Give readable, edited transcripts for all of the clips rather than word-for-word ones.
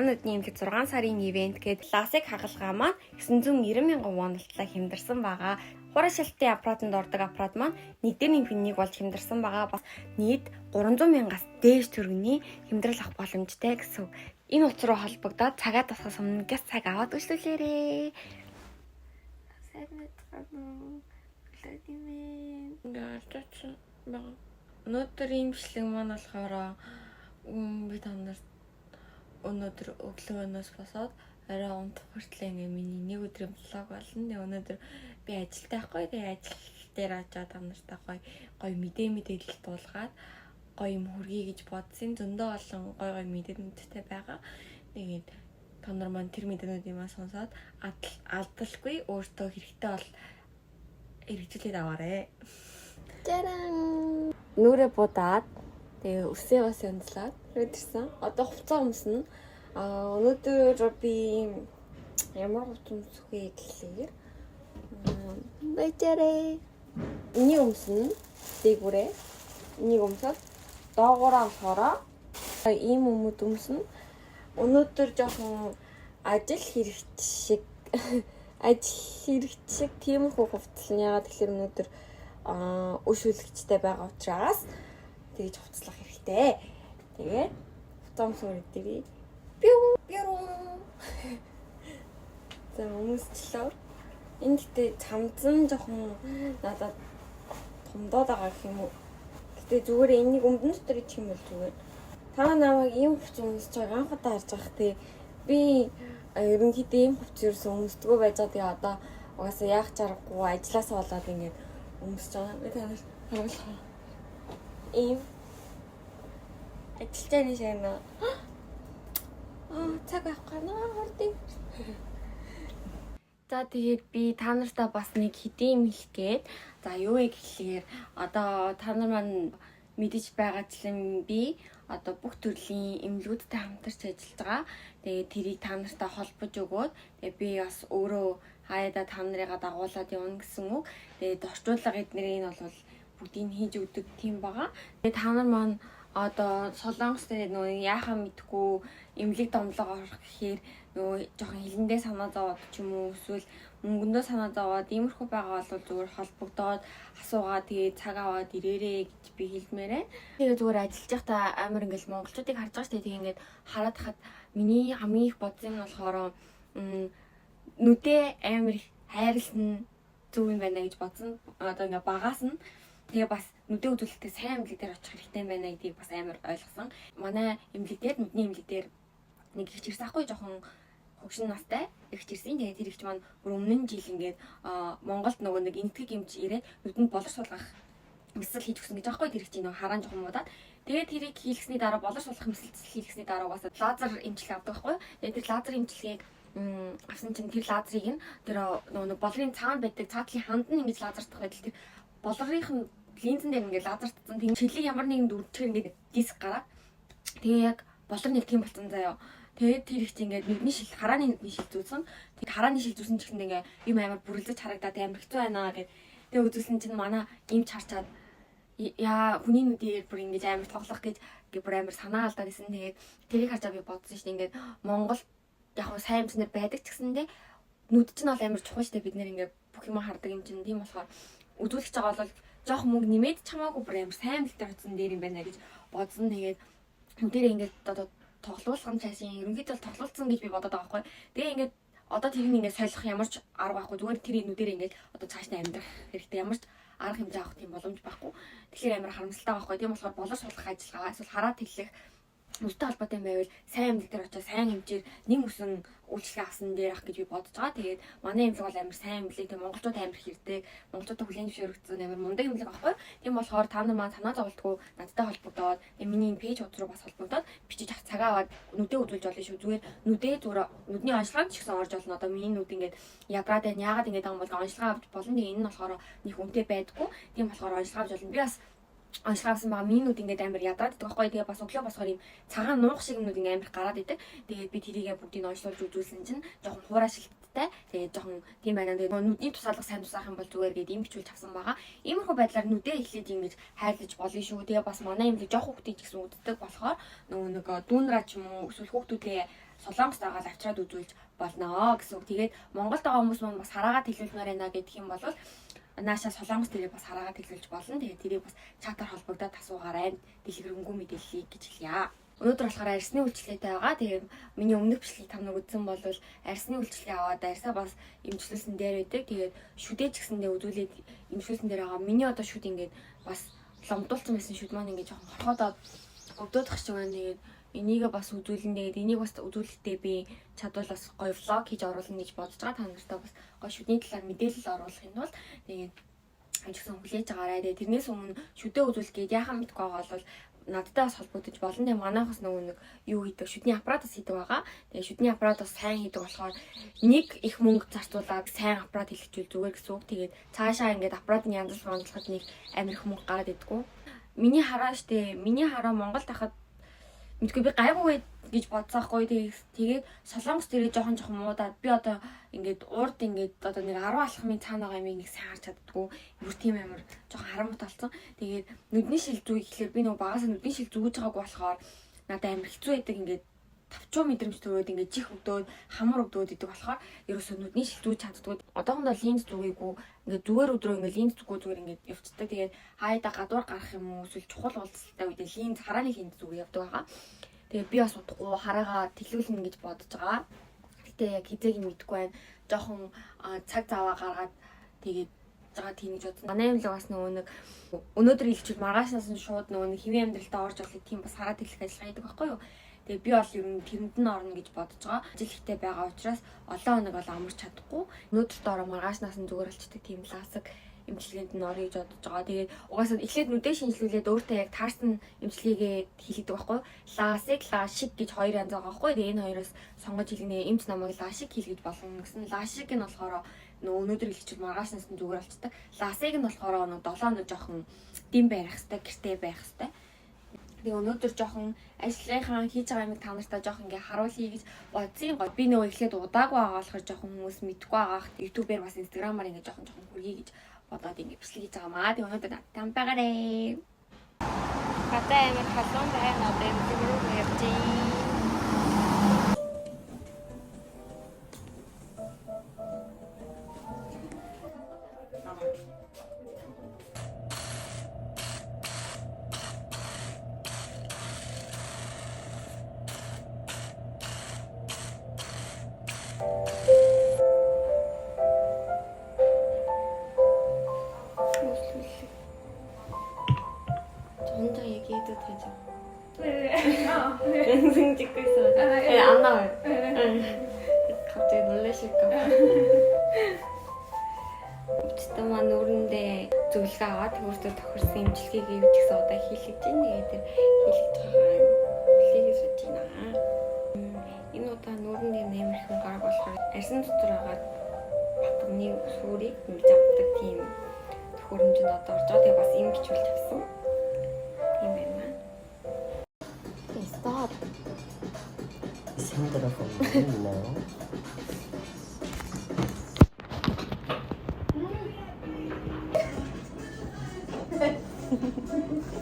Манайдны имлэг 6 сарын ивент гээд классик хагалгаа маань 990,000 вон болтлоо хэмдэрсэн байгаа. Хураа шилтийн аппаратанд ордог аппарат маань нэг дээр нэмэх болж хэмдэрсэн байгаа. Бас нийт 300,000-аас дээш төгрөгийн хэмдрэл авах боломжтой гэсэн. Энэ утас руу холбогдоод цагаа тасгах өмнөгөөс цаг аваад үйлчлүүлээрэй. Өнөөдөр имшлэг маань болохоор би танарт өнөөдөр өглөөнөөс босоод арай унтах хүртэл ингээ миний нэг өдрийн влог болно. Тэгээ өнөөдөр би ажилтай байхгүй. Тэгээ ажил дээр очиад танартай гоё мэдээлэл дуулгаад гоё юм хүргэе гэж бодсон. Зөндөө олон гоё мэдээлэлтэй байгаа. Тэгээд та нар маань тэр мэдээлэлүүдийг маань сонсоод алдалгүй өөртөө хэрэгтэй бол хэрэгжүүлээд аваарэ. Таран! Нүрэ будаад тэгээ өсөө бас янзлаад ирсэн. Одоо хувцас өмснө. Өнөөдөр би ямар хувцас өмсөх вэ гэхлээр бэжэрэ. Энийг өмснө. Дээгүүрээ. Энийг өмсөд доогоороо болохоор ийм өмд өмснө. Өнөөдөр жоохон ажил хэрэгч шиг тиймэрхүү хувцас нь яагаад тэгэхээр өнөөдөр өшүүлэгчтэй байгаа учраас тэгж хувцаслах хэрэгтэй. Тэгээд хувцас өмсөөр дээрээ. Пиу. За өмсчлөө. Энд гэдэг цамцсан жоохон надад томдоод байгаа гэх юм уу. Гэтэ зүгээр энийг өмдөн дотор ичих юм бол зүгээр. Та намайг ийм хувцас өмсөж байгаа анхудаа харж байгаа. Тэ би ерөнхийдөө ийм хувцас ерөөсөө өмсдөггүй байж байгаа. Тэгээ одоо угаасаа яах чаргагүй ажилласаа болоод ингээд өмсөж байгаа. Би танаас харуулах. Ийм ажилтны шагна. Цаг авах гэнэ хурдын. За тэгээд би та нартай бас нэг хэдийн юм хэлгээд. За юу вэ гэхлээр одоо та нар маань мэдэж байгаачлан би одоо бүх төрлийн эмнэлгүүдтэй хамтарч ажиллаж байгаа. Тэгээд тэрийг та нартай холбож өгөөд тэгээд би бас өөрөө хаяада та нарыгаа дагуулад явна гэсэн үг. Тэгээд орчуулга эднэрийг нь бол бүгдийг хийж өгдөг тийм байгаа. Тэгээд та нар маань одоо Солонгос дээр нөгөө яахаа мэдгүй эмнэлэг домлого орох гэхээр нөгөө жоохон хилэндээ санаа зовоод ч юм уу эсвэл мөнгөндөө санаа зовоод иймэрхүү байгаа бол зүгээр холбогдоод асуугаад тэгээ цаг аваад ирээрээ гэж би хэлмээрээ. Тэгээ зүгээр ажиллаж байхдаа амар ингээл монголчуудыг харж байгаа шүү дээ. Тэгээ ингээд хараад хахад миний хамгийн их бодсон нь болохоор нүдээ амар хайрлсан зүг юм байна гэж бодсон. Одоо ингээд багаас нь тэгээ бас нүдээ үзүүлэлтээ сайн эмнэлэг дээр очих хэрэгтэй юм байна гэдгийг бас амар ойлгосон. Манай эмнэлэг дээр нүдний эмнэлэг дээр нэг их чирсэн ахгүй жоохон хөгшин настай их чирсэн. Тэгээд тэр ихч маань өмнө нь жил ингээд Монголд нөгөө нэг энтгэг эмч ирээд нүдэнд болор суулгах мэсэл хийж өгсөн гэж аахгүй тэр ихч нөгөө хараан жоохон муудаад. Тэгээд тэрийг хийлгэсний дараа болор суулгах мэсэл хийлгэсний дараа угаасаа лазер эмчилгээ авдаг байхгүй. Тэгээд тэр лазер эмчилгээг авсан чинь тэр лазерыг нь тэр нөгөө болрын цаана байдаг цаатлын ханд нь ингэж лазертах байдал тэр болрын линзэн дээр ингээд лазертсан тийм шилийг ямар нэгэн дүрчээр ингээд диск гараад тэгээ яг болор нэг тийм болсон заяа. Тэгээд тэр ихч ингээд нүдний шил харааны нүдний шил зүүсэн. Тэгээд харааны шил зүүсэн ч гэсэн ингээд юм амар бүрлдэж харагдаад амар хэцүү байна гэд. Тэгээд үзүүлсэн чинь манай эмч харчаад яа хүний нүдээр бүр ингэж амар тоглох гэж бүр амар санаа алдаад исэн. Тэгээд тэрийг харчаад би бодсон шүү дээ ингээд Монгол яг хөө сайн эмчнэр байдаг ч гэсэндээ нүд чинь бол амар чухал шүү дээ. Бид нэр ингээд бүх юм хардаг юм чинь тийм болохоор үзүүлэгч байгаа бол жоох мөнгө нэмээд чамаагүй бүр амар сайн эмнэлэгтэй очсон дээр юм байна гэж бодсон. Тэгээд нүдэрээ ингээд одоо тоглуулсан цайсан ерөнхийдөө тоглуулсан гэж би бодоод байгаа байхгүй. Тэгээ ингээд одоо тэр нь ингээд солих ямар ч арга байхгүй. Зүгээр тэр нүдэрээ ингээд одоо цааш нь амьдрах хэрэгтэй ямар ч арга хэмжээ авах тийм боломж байхгүй. Тэгэхээр амар харамсалтай байхгүй. Тийм болохоор болор суулгах ажиллагаа эсвэл хараад хэлэх нүдтэй холбоотой юм байвал сайн эмнэлэг дээр очиж сайн хэмжээр нэм өсөн үйлчлэг авсан дээр ах гэж би бодож байгаа. Тэгээд манай эмнэлэг бол амар сайн эмнэлэг. Тэгээд монголчууд амар хэрдэг. Монголчуудад хүлээн зөвшөөрөгдсөн амар мундаг эмнэлэг аахгүй. Тийм болохоор та нар маань санаа зовлтгүй надтай холбогдоод миний энэ пэйж утас руу бас холбогдоод бичиж авах цагаа аваад нүдээ үзүүлж болно шүү. Зүгээр нүдээ зүгээр нүдний онцлогоо ч гэсэн орж болно. Одоо миний нүд ингээд ядраад байна. Яагаад ингэж байгаа юм бол онцлогоо авч болно. Тэгээ энэ нь болохоор нэг үнэтэй байдгүй. Тийм болохоор онцлогоо авч болно. Би бас онцлогоовсан байгаа минут ингээд амар ядраад идэх байхгүй. Тэгээ бас өглөө босохоор юм цагаан нуух шиг юмнууд ингээд амар гараад идэг. Тэгээд би тэрийгээ бүгдийг онцлуулж үзүүлсэн чинь жоохон хуурай шилттэй. Тэгээд жоохон тийм байна. Тэгээд нүдний тусаалга сайн тусаах юм бол зүгээр гээд юм бичүүлж авсан байгаа. Иймэрхүү байдлаар нүдээ эхлээд ингэж хайлаж болно шүү. Тэгээ бас манай юм л жоох хүүхдийг ч гэсэн үздэг болохоор нөгөө нэг дүүнраа ч юм уу эсвэл хүүхдүүдээ Солонгост агаад авчираад үзүүлж болно гэсэн үг. Тэгээд Монголд байгаа хүмүүс маань бас хараагаад хэлүүлмээр байна гэдэг юм бол наашаа Солонгос тэрийг бас хараагаад хэлүүлж болно. Тэгээд тэрийг бас чатаар холбогдоод асуугаарай. Дэлгэрэнгүй мэдээллийг гэж хэлье. Өнөөдөр болохоор арьсны үйлчлэгээтэй байгаа. Тэгээд миний өмнөх бичлэгийг та нар үзсэн бол арьсны үйлчлэгээ аваад арьсаа бас эмчлүүлсэн дээр байдаг. Тэгээд шүдэж гэсэндээ үзүүлээд эмчлүүлсэн дээр байгаа. Миний одоо шүд ингээд бас ломдуулсан байсан шүд маань ингээд жоохон хорхоод өвдөөдөх шиг байна. Тэгээд энийг бас үзүүлэн. Тэгээд энийг бас үзүүлэхдээ би чадвал бас гоё влог хийж оруулна гэж бодож байгаа. Та нартай бас гоё шүдний талаар мэдээлэл оруулах юм бол тэгээд амжигсан хүлээж байгаарай. Тэгээд тэрнээс өмнө шүдээ үзүүлэх гээд яхаа мэдгүй байгаа бол надтай бас холбогдож болно. Тэгээ манайхас нөгөө нэг юу хийдэг шүдний аппаратаас хийдэг байгаа. Тэгээ шүдний аппаратаас сайн хийдэг болохоор нэг их мөнгө зарцуулаад сайн аппарат хэлчихвэл зүгээр гэсэн үг. Тэгээд цаашаа ингээд аппаратын янз бүр хөндлөхөд нэг амар их мөнгө гараад идэггүй. Миний хараа штэ. Миний хараа Монголд хахад мэдгүй би гайгүй гэж бодсаахгүй. Тэгээд Солонгос дээрээ жоохон муудаад би одоо ингээд урд ингээд одоо нэг 10 алхмын цаана байгаа юм нэг сайн харж чаддгүй. Бүр тийм амар жоохон харамт болсон. Тэгээд нүдний шил зүүг гэхэлэр би нөгөө багасаа нүдний шил зүгэж байгаагүй болохоор надад амар хэцүү байдаг ингээд тавчуу мэдрэмж төрөөд ингээд чих өвдөөд хамар өвдөөд идэг болохоор ерөөсөө нүдний шил зүүж чаддгүй. Одоохондоо линз зүгээгүй ингээд зүгээр өдрөө ингээд линз зүггүй зүгээр ингээд явцдаг. Тэгээд хаяада гадуур гарах юм уу эсвэл чухал уулзалттай үедээ линз харааны линз зүгээ явдаг байгаа. Тэгээд би бас удахгүй хараагаа тэлүүлнэ гэж бодож байгаа. Гэтэ яг хизээг нь мэдэхгүй байна. Жохон цаг заваа гаргаад тэгээд байгаа тийм гэж бодсон. Манай юм л бас нөгөө нэг өнөөдөр илчил маргаашнаас нь шууд нөгөө нэг хэвийн амьдралтаа орж олох тийм бас хараа тэлэх ажиллагаа хийдэг байхгүй юу? Тэгээд би бол ер нь тэрэнд нь орно гэж бодож байгаа. Ажил ихтэй байгаа учраас олон хоног бол амарч чадахгүй. Өнөөдөр доороо маргаашнаас нь зүгээр болчдаг тийм ласаг эмчилгээнд нь орё гэж бодож байгаа. Тэгээд угаасаа эхлээд нүдээ шинжилүүлээд өөртөө яг таарсан эмчилгээгээ хийлэгдэг байхгүй. Ласик, лашик гэж хоёр янз байгаа байхгүй. Тэгээд энэ хоёроос сонгож хэлнэ. Эмч намайг лашик хийлгэж болно гэсэн. Лашик нь болохоор өнөөдөр хэлчихвэл маргаашнаас нь зүгээр болчдаг. Ласиг нь болохоор 7 хоног жоохон дэм байх хэвээр, гэртээ байх хэвээр. Тэгээ өнөөдөр жоохон ажлынхаа хийж байгаа юмыг та нартай жоохон ингээ харуулъя гэж бодсон. Би нөгөө эхлээд удаагүй байгаа болохоор жоохон хүмүүс мэдгүй байгаа. YouTube-ээр бас Instagram-аар ингээ жоохон хүргэе гэж бодоод ингээ бичлэг хийж байгаамаа. Тэгээ өнөөдөр надтай байгаарай. Гадаа амар халуун байна. Одоо эмчилгээ рүү явчих. 혼자 얘기해도 되죠? 네. 영상 찍고 있어요. 네, 안 나와요. 갑자기 놀라실까봐. Өвчтөн нүрэндээ зөвлөгөө аваад өөртөө тохирсон эмчилгээгээ юу ч гэсэн одоо хийлгэж байна. Тэгээд хийлгэж байгаа юм. Хүлээгээ сууж байна. Энэ удаа нүрэн дээр нэмэрхэн гараг болохоор арьсан дотор байгаа батганы сүрийг ингэж авдаг тийм төхөөрөмжөнд одоо орж байгаа. Тэгээд бас юм бичүүлж авсан. Тийм байна. Stop. 힘들어서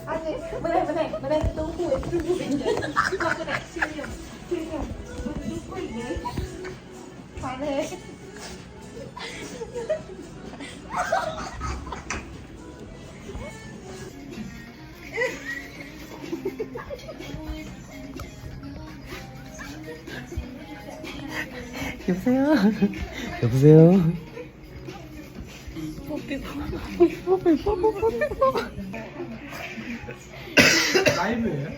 아니, 뭐래, 또 후에 들고 있네. 그거 그래, 실력. 그러니까, 듣고 있네. 잘해. 여보세요? 여보세요? 라이브예요?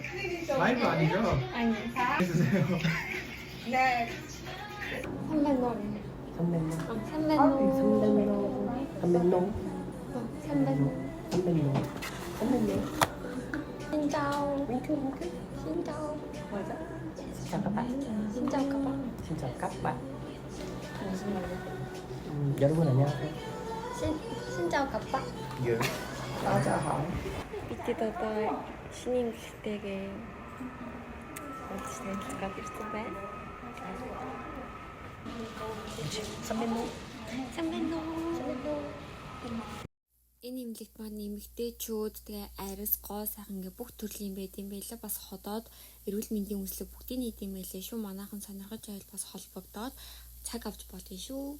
라이브 아니죠? 아니. 해주세요. 네. 선배놀이. 선배님 선배놀. 선배님 선배놀. 선배님 선배님 신짜오. 윙크 신짜오. 맞아? 진짜 까빠 신짜오 가봐. 진짜 까빠 잠시만요. 여러분 안녕하세요 신짜오 가봐. 예 맞아 Бидээд шинийн эмгэлтэйгээ уулзсан гад ирсэн байна. 선배님 선배놀. Энэ имлэгт маань нэмэгтэйчүүд тэгээ арьс гоо сайхан ингээ бүх төрлийн байд юм байлаа. Бас ходоод эрүүл мэндийн үндэслэг бүгдийг нийт юм байлаа шүү. Манайхан сонирхож байвал бас холбогдоод цаг авч болно шүү.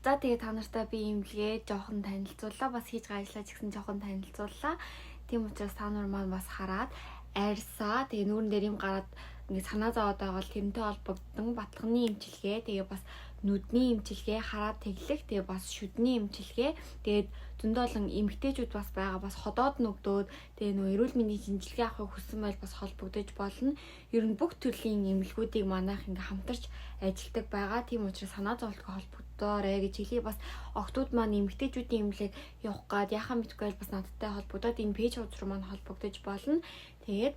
За тэгээ та нартай би имлгээ жоохон танилцууллаа. Бас хийж байгаа ажиллаа ч гэсэн жоохон танилцууллаа. Тийм учраас та нар маань бас хараад арьсаа тэгээ нүүрэн дээр юм гараад ингээ санаа зовоод байгаа бол тэрнтэй холбогдсон батлагны эмчилгээ тэгээ бас нүдний эмчилгээ, хараад тэглэх, тэгээ бас шүдний эмчилгээ, тэгээд зөндөө олон эмэгтэйчүүд бас байгаа, бас ходоод нүгдөөд тэгээ нөө эрүүл мэндийн шинжилгээ авахыг хүссэн байл бас холбогдож болно. Ер нь бүх төрлийн эмнэлгүүдийг манайх ингээ хамтарч ажилладаг байгаа. Тийм учраас санаа зовлтгүй холбогдоорой гэж хэлье. Бас охтууд маань эмэгтэйчүүдийн эмнэлэг явах гад яхаа мэдгүй байл бас надтай холбогдоод энэ пэйж хуудас руу маань холбогдож болно. Тэгээд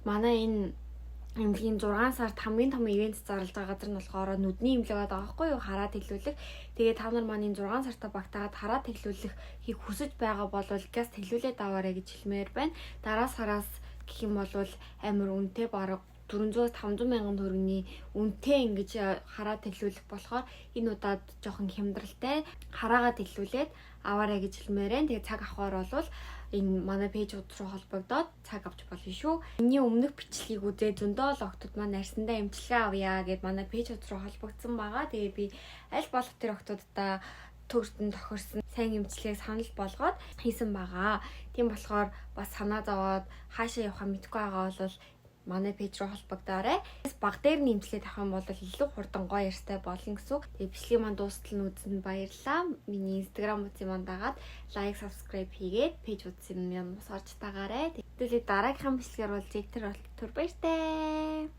манай энэ эмнэлгийн 6 сард хамгийн том ивент зарлаж байгаа газар нь болохоор нүдний эмнэлэг байгаа байхгүй юу? Хараад тэглүүлэх. Тэгээ та нар маань энэ 6 сартаа багтаагаад хараад тэглүүлэхийг хүсэж байгаа бол газ тэглүүлээд аваарай гэж хэлмээр байна. Дараа сараас гэх юм бол амар үнэтэй бараг 400-500 мянган төгрөгийн үнэтэй ингэж хараад тэглүүлэх болохоор энэ удаад жоохон хямдралтай хараагаа тэглүүлээд аваарай гэж хэлмээр байна. Тэгээ цаг авахаар бол энэ манай пэйж руу холбогдоод цаг авч болно шүү. Энэний өмнөх бичлэгийг үзээ зөндөө л охтууд маань арьсандаа эмчилгээ авъя гэд манай пэйж руу холбогдсон байгаа. Тэгээ би аль болох тэр охтуудаа төгсдөн тохирсон сайн эмчилгээг санал болгоод хийсэн байгаа. Тийм болохоор бас санаа зовоод хаашаа явахаа мэдэхгүй байгаа бол манай пэйж руу холбогдоорой. Баг дээр нэмслээд авах юм бол илүү хурдан гоё ярьстай болно гэсэн. Тэгээ бичлэгийн маань дуустал нь үзсэнд баярлалаа. Миний Instagram үзье маань дагаад лайк, subscribe хийгээд пэйж үзье маань орж тагаарай. Тэгвэл дараагийнхаа бичлэгээр бол зэгтэр болтур баяртай.